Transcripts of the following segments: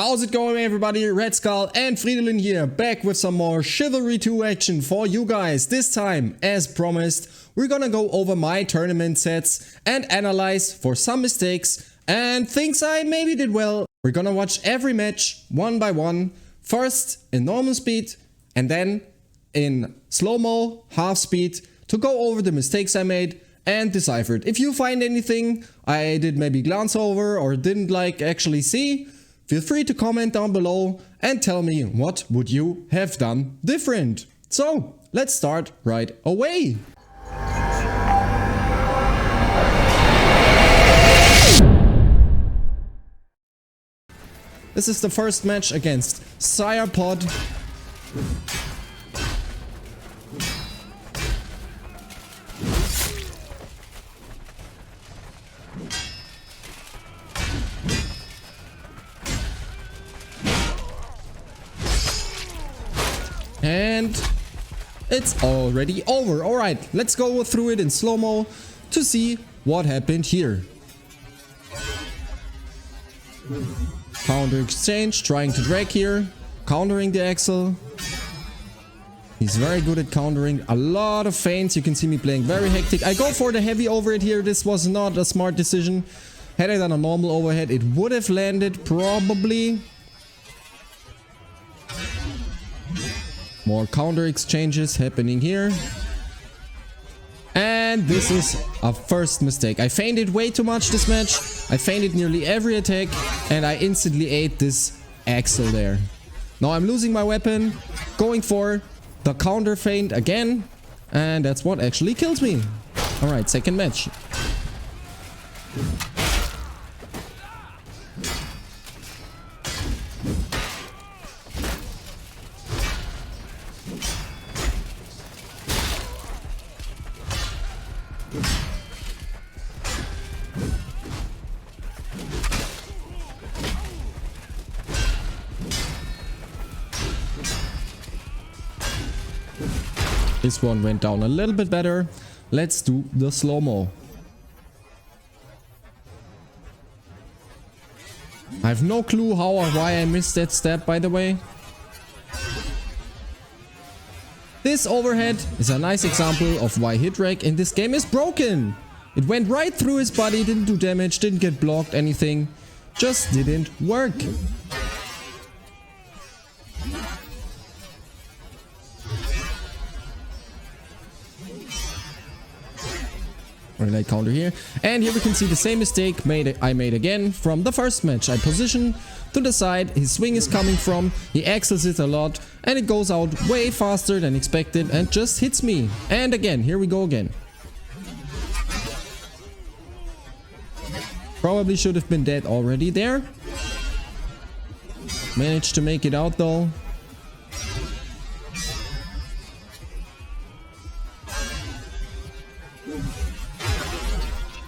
How's it going, everybody? Red Skull and Fridolin here, back with some more Chivalry 2 action for you guys. This time, as promised, we're gonna go over my tournament sets and analyze for some mistakes and things I maybe did well. We're gonna watch every match one by one, first in normal speed and then in slow-mo, half speed, to go over the mistakes I made and decipher it. If you find anything I did maybe glance over or didn't actually see, feel free to comment down below and tell me what would you have done different. So let's start right away. This is the first match against Sire Pod. And it's already over. Alright, let's go through it in slow-mo to see what happened here. Counter exchange, trying to drag here, countering the Axel. He's very good at countering a lot of feints. You can see me playing very hectic. I go for the heavy overhead here. This was not a smart decision. Had I done a normal overhead, it would have landed probably. More counter exchanges happening here. And this is a first mistake. I feinted way too much this match. I feinted nearly every attack and I instantly ate this Axel there. Now I'm losing my weapon, going for the counter feint again, and that's what actually kills me. Alright, second match. This one went down a little bit better. Let's do the slow-mo. I have no clue how or why I missed that step, by the way. This overhead is a nice example of why hit reg in this game is broken. It went right through his body, didn't do damage, didn't get blocked, anything. Just didn't work. Relay counter here, and here we can see the same mistake I made again from the first match. I position to the side his swing is coming from, he axles it a lot and it goes out way faster than expected and just hits me. And again, here we go again. Probably should have been dead already there. Managed to make it out though.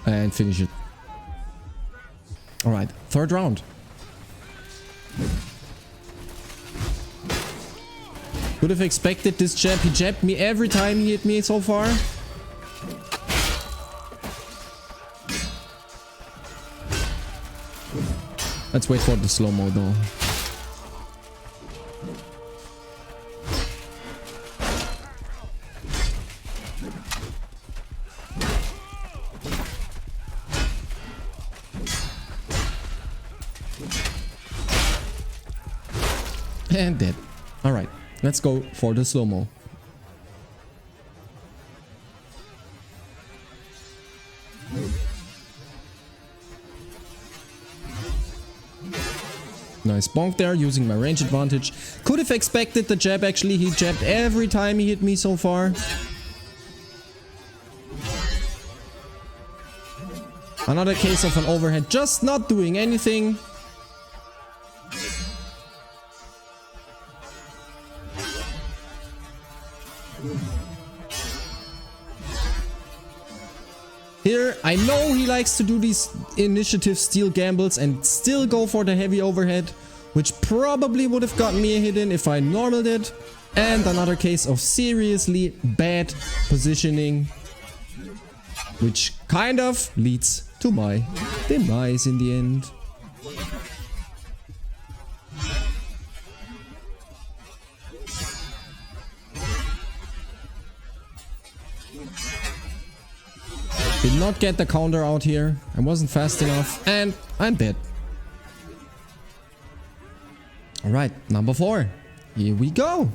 And finish it. Alright, third round. Could have expected this jab. He jabbed me every time he hit me so far. Let's wait for the slow-mo though. And dead. Alright, let's go for the slow-mo. Nice bonk there, using my range advantage. Could have expected the jab actually. He jabbed every time he hit me so far. Another case of an overhead just not doing anything. Here, I know he likes to do these initiative steal gambles and still go for the heavy overhead, which probably would have gotten me a hit in if I normaled it. And another case of seriously bad positioning, which kind of leads to my demise in the end. Did not get the counter out here. I wasn't fast enough. And I'm dead. Alright, number 4. Here we go.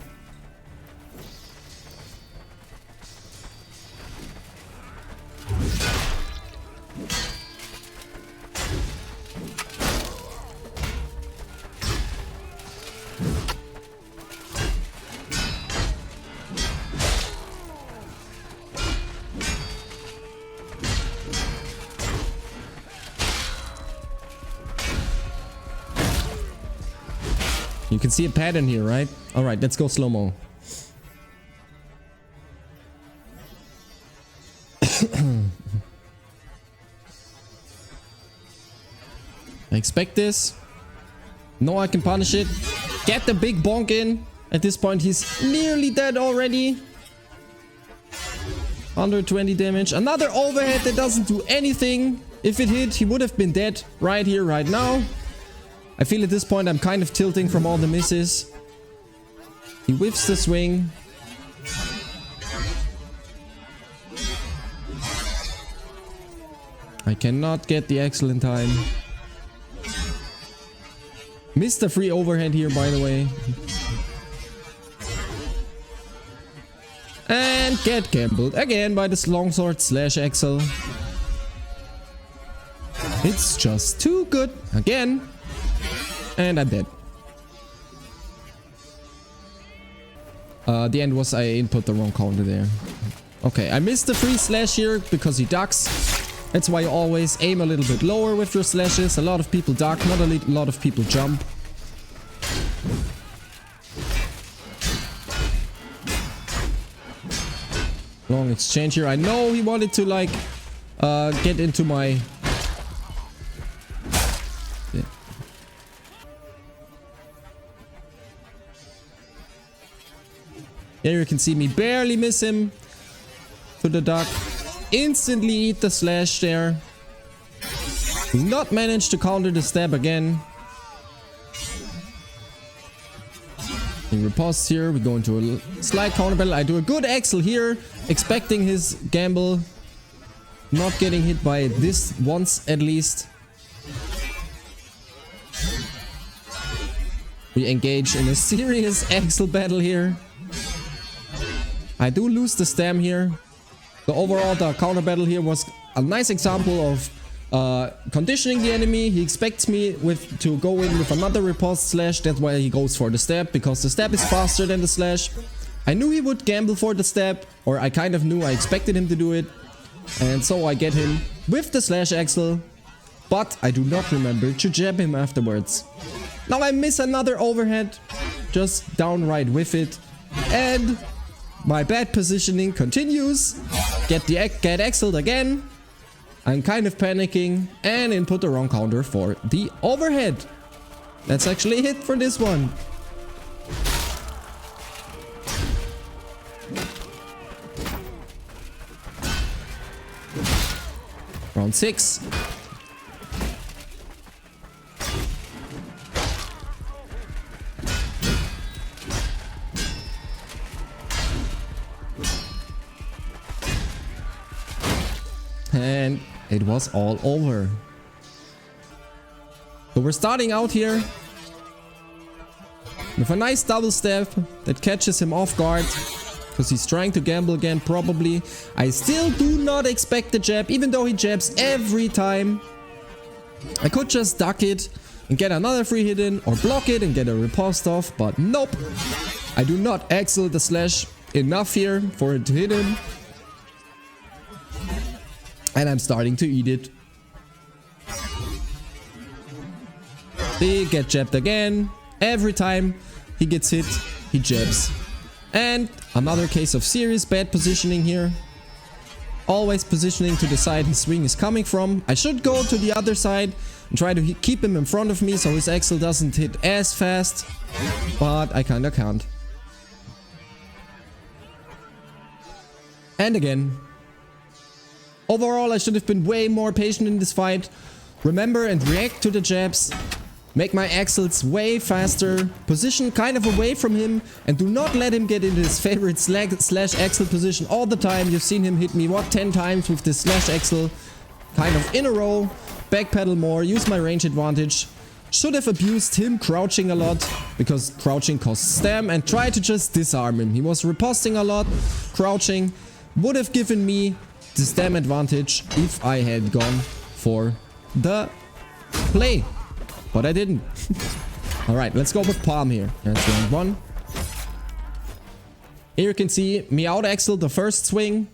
You can see a pattern here, right? Alright, let's go slow-mo. I expect this. No, I can punish it. Get the big bonk in. At this point, he's nearly dead already. 120 damage. Another overhead that doesn't do anything. If it hit, he would have been dead right here, right now. I feel at this point I'm kind of tilting from all the misses. He whiffs the swing. I cannot get the axle in time. Missed the free overhead here, by the way. And get gambled again by this longsword slash axle. It's just too good. Again. And I'm dead. The end was I input the wrong counter there. Okay, I missed the free slash here because he ducks. That's why you always aim a little bit lower with your slashes. A lot of people duck, not a lot of people jump. Long exchange here. I know he wanted to like get into my... Here you can see me barely miss him to the duck. Instantly eat the slash there. Do not manage to counter the stab again. He riposts here. We go into a slight counter battle. I do a good axle here, expecting his gamble. Not getting hit by this once at least. We engage in a serious axle battle here. I do lose the stam here. So overall, the counter battle here was a nice example of conditioning the enemy. He expects me to go in with another riposte slash. That's why he goes for the stab, because the stab is faster than the slash. I knew he would gamble for the stab, or I kind of knew, I expected him to do it. And so I get him with the slash axle, but I do not remember to jab him afterwards. Now I miss another overhead, just downright whiff it, and my bad positioning continues. Get axled again. I'm kind of panicking and input the wrong counter for the overhead. That's actually a hit for this one. Round 6. And it was all over. So we're starting out here with a nice double step that catches him off guard, because he's trying to gamble again probably. I still do not expect the jab, even though he jabs every time. I could just duck it and get another free hit in, or block it and get a riposte off, but nope. I do not axle the slash enough here for it to hit him. And I'm starting to eat it. They get jabbed again. Every time he gets hit, he jabs. And another case of serious bad positioning here. Always positioning to the side his swing is coming from. I should go to the other side and try to keep him in front of me so his axle doesn't hit as fast. But I kinda can't. And again. Overall, I should have been way more patient in this fight. Remember and react to the jabs. Make my axles way faster. Position kind of away from him. And do not let him get into his favorite slash axle position all the time. You've seen him hit me, what, 10 times with this slash axle. Kind of in a row. Backpedal more. Use my range advantage. Should have abused him crouching a lot. Because crouching costs stam. And try to just disarm him. He was riposting a lot. Crouching would have given me the stam advantage if I had gone for the play. But I didn't. Alright, let's go with Palm here. That's round 1. Here you can see me out axle the first swing.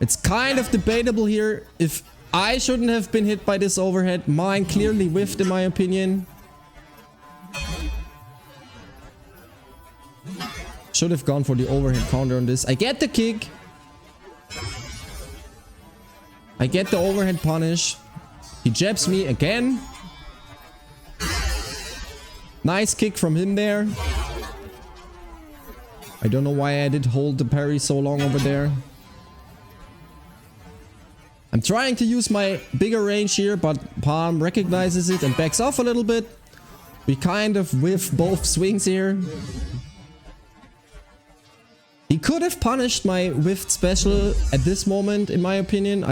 It's kind of debatable here if I shouldn't have been hit by this overhead. Mine clearly whiffed in my opinion. Should have gone for the overhead counter on this. I get the kick. I get the overhead punish. He jabs me again. Nice kick from him there. I don't know why I did hold the parry so long over there. I'm trying to use my bigger range here, but Palm recognizes it and backs off a little bit. We kind of whiff both swings here. He could have punished my whiffed special at this moment, in my opinion.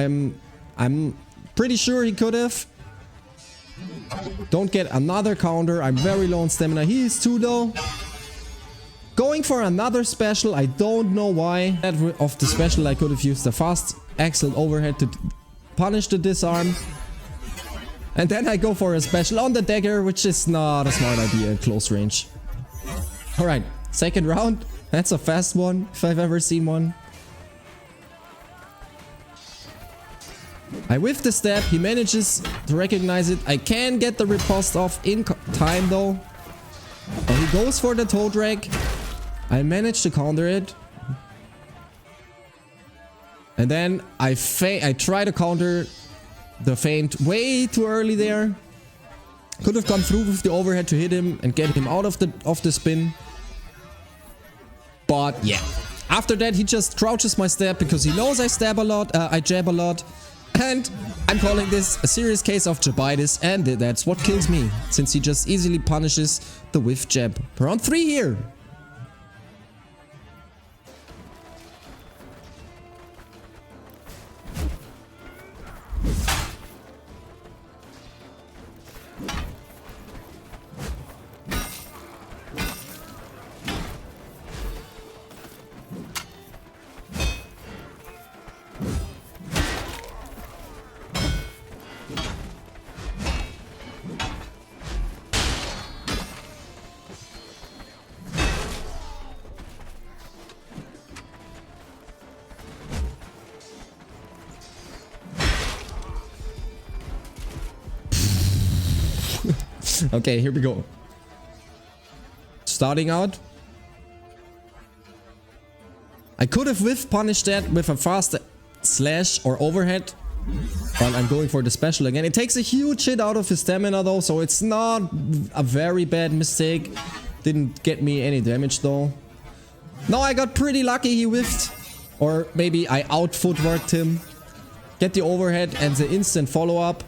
I'm pretty sure he could have. Don't get another counter. I'm very low on stamina. He is too though. Going for another special. I don't know why. Of the special, I could have used the fast axle overhead to punish the disarm. And then I go for a special on the dagger, which is not a smart idea at close range. Alright, second round. That's a fast one, if I've ever seen one. I whiff the stab, he manages to recognize it. I can get the riposte off in time though. But he goes for the toe drag. I manage to counter it. And then I try to counter the feint way too early there. Could have gone through with the overhead to hit him and get him out of the spin. But yeah, after that he just crouches my stab because he knows I stab a lot, I jab a lot. And I'm calling this a serious case of jabitis, and that's what kills me, since he just easily punishes the whiff jab. Round 3 here. Okay, here we go. Starting out. I could have whiff punished that with a fast slash or overhead. But I'm going for the special again. It takes a huge hit out of his stamina though, so it's not a very bad mistake. Didn't get me any damage though. No, I got pretty lucky he whiffed. Or maybe I out footworked him. Get the overhead and the instant follow-up.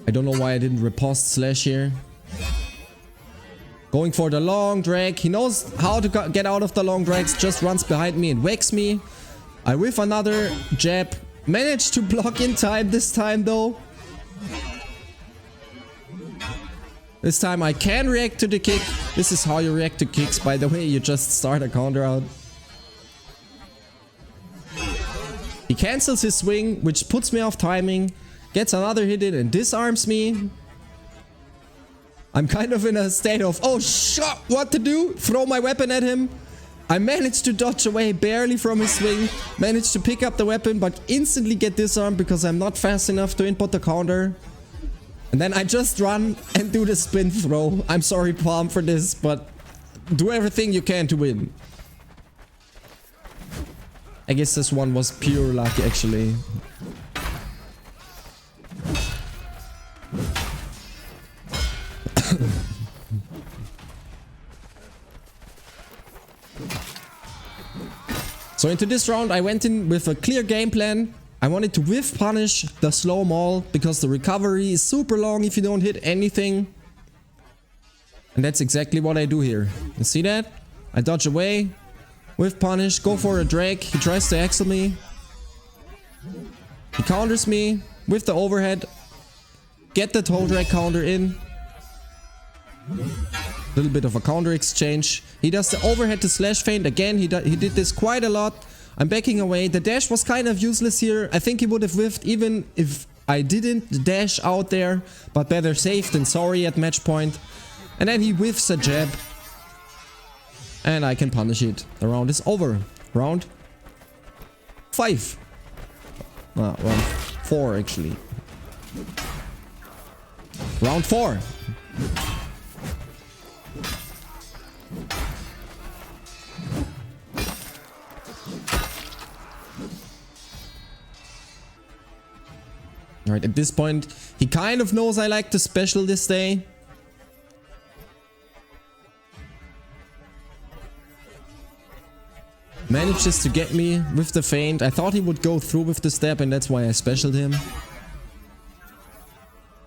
I don't know why I didn't riposte slash here. Going for the long drag. He knows how to get out of the long drags. Just runs behind me and whacks me. I whiff another jab. Managed to block in time this time though. This time I can react to the kick. This is how you react to kicks, by the way. You just start a counter out. He cancels his swing, which puts me off timing. Gets another hit in and disarms me. I'm kind of in a state of, oh shit, what to do? Throw my weapon at him. I managed to dodge away barely from his swing. Managed to pick up the weapon, but instantly get disarmed because I'm not fast enough to input the counter. And then I just run and do the spin throw. I'm sorry, Palm, for this, but do everything you can to win. I guess this one was pure luck, actually. So into this round, I went in with a clear game plan. I wanted to whiff punish the slow maul because the recovery is super long if you don't hit anything. And that's exactly what I do here. You see that? I dodge away, whiff punish, go for a drag. He tries to axle me. He counters me with the overhead. Get the toe drag counter in. Little bit of a counter exchange. He does the overhead to slash feint again. He did this quite a lot. I'm backing away. The dash was kind of useless here. I think he would have whiffed even if I didn't dash out there. But better safe than sorry at match point. And then he whiffs a jab. And I can punish it. The round is over. Round 5. Round 4 actually. Round 4. Alright, at this point, he kind of knows I like to special this day. Manages to get me with the feint. I thought he would go through with the step and that's why I specialed him.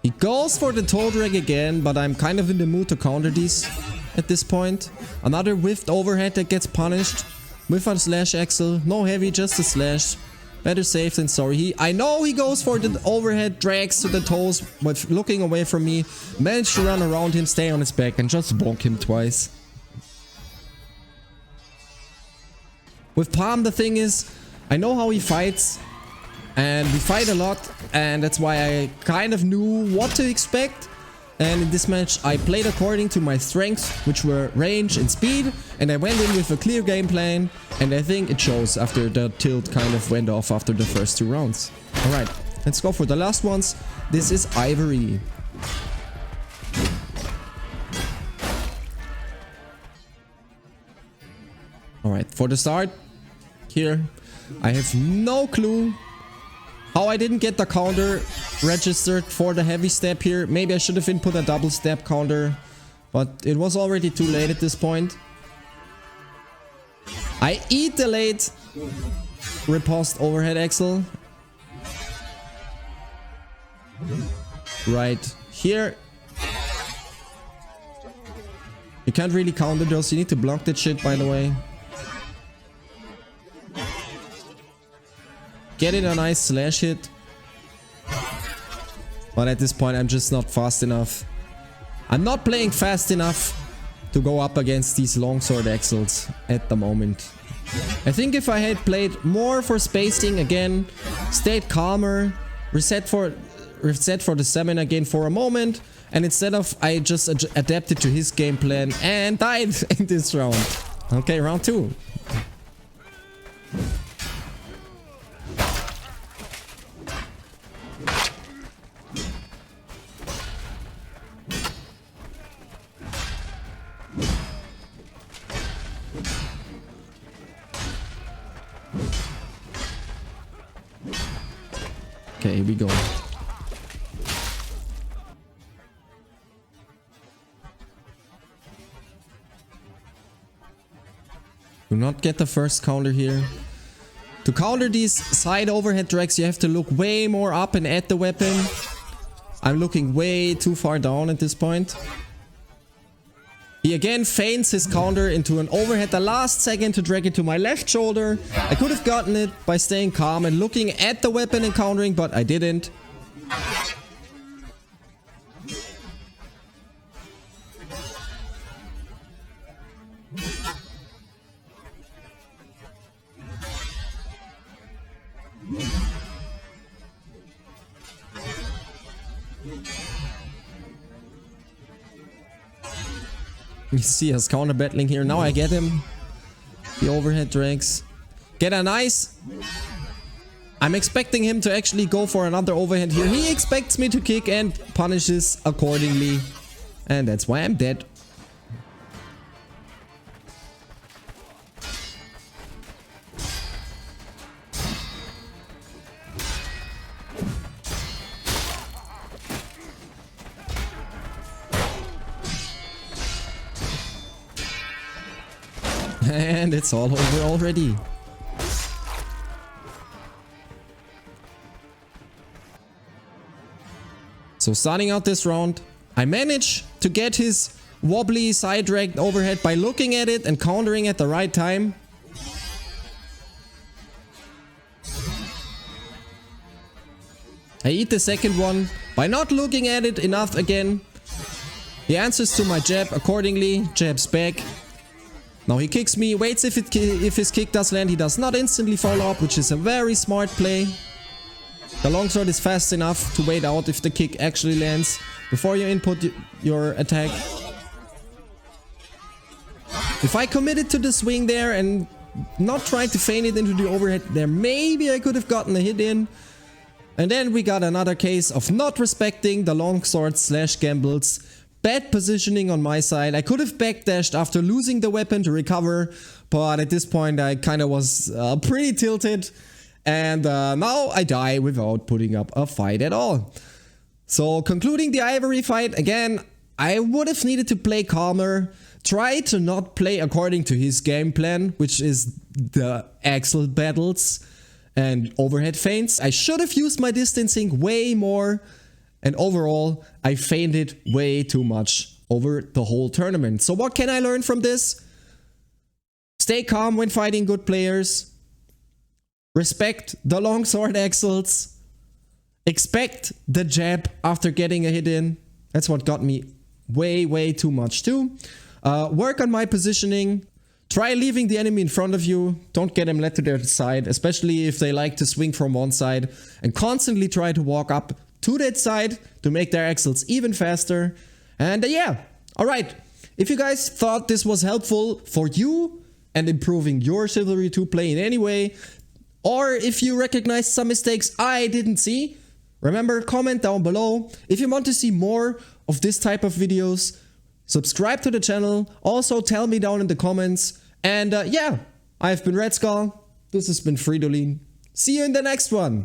He goes for the toe drag again, but I'm kind of in the mood to counter these at this point. Another whiffed overhead that gets punished. With a slash axle. No heavy, just a slash. Better safe than sorry. I know he goes for the overhead, drags to the toes, but looking away from me. Managed to run around him, stay on his back and just bonk him twice. With Palm, the thing is, I know how he fights. And we fight a lot, and that's why I kind of knew what to expect. And in this match, I played according to my strengths, which were range and speed. And I went in with a clear game plan, and I think it shows after the tilt kind of went off after the first 2 rounds. Alright, let's go for the last ones. This is Ivory. Alright, for the start, here, I have no clue how I didn't get the counter registered for the heavy step here. Maybe I should have input a double step counter, but it was already too late at this point. I eat the late riposte overhead axle. Right here. You can't really counter those. You need to block that shit, by the way. Get in a nice slash hit. But at this point, I'm just not fast enough. I'm not playing fast enough to go up against these longsword axles at the moment. I think if I had played more for spacing again, stayed calmer, reset for the stamina again for a moment, and instead of I just adapted to his game plan and died in this round. Okay, round 2. Okay, here we go. Do not get the first counter here. To counter these side overhead drags, you have to look way more up and at the weapon. I'm looking way too far down at this point. He again feints his counter into an overhead the last second to drag it to my left shoulder. I could have gotten it by staying calm and looking at the weapon and countering, but I didn't. You see us counter battling here. Now I get him. The overhead drags. Get a nice... I'm expecting him to actually go for another overhead here. He expects me to kick and punishes accordingly. And that's why I'm dead. And it's all over already. So starting out this round, I managed to get his wobbly side drag overhead by looking at it and countering at the right time. I eat the second one by not looking at it enough again. He answers to my jab accordingly, jabs back. Now he kicks me, waits if his kick does land. He does not instantly follow up, which is a very smart play. The longsword is fast enough to wait out if the kick actually lands before you input your attack. If I committed to the swing there and not tried to feign it into the overhead there, maybe I could have gotten a hit in. And then we got another case of not respecting the longsword slash gambles. Bad positioning on my side. I could have backdashed after losing the weapon to recover, but at this point I kind of was pretty tilted. And now I die without putting up a fight at all. So concluding the Ivory fight, again, I would have needed to play calmer. Try to not play according to his game plan, which is the axle battles and overhead feints. I should have used my distancing way more. And overall, I feinted way too much over the whole tournament. So what can I learn from this? Stay calm when fighting good players. Respect the longsword axles. Expect the jab after getting a hit in. That's what got me way too much too. Work on my positioning. Try leaving the enemy in front of you. Don't get them led to their side, especially if they like to swing from one side. And constantly try to walk up to that side to make their axles even faster. And yeah, alright. If you guys thought this was helpful for you and improving your Chivalry 2 play in any way, or if you recognize some mistakes I didn't see, remember, comment down below. If you want to see more of this type of videos, subscribe to the channel. Also tell me down in the comments. And yeah, I've been Red Skull. This has been Fridolin. See you in the next one.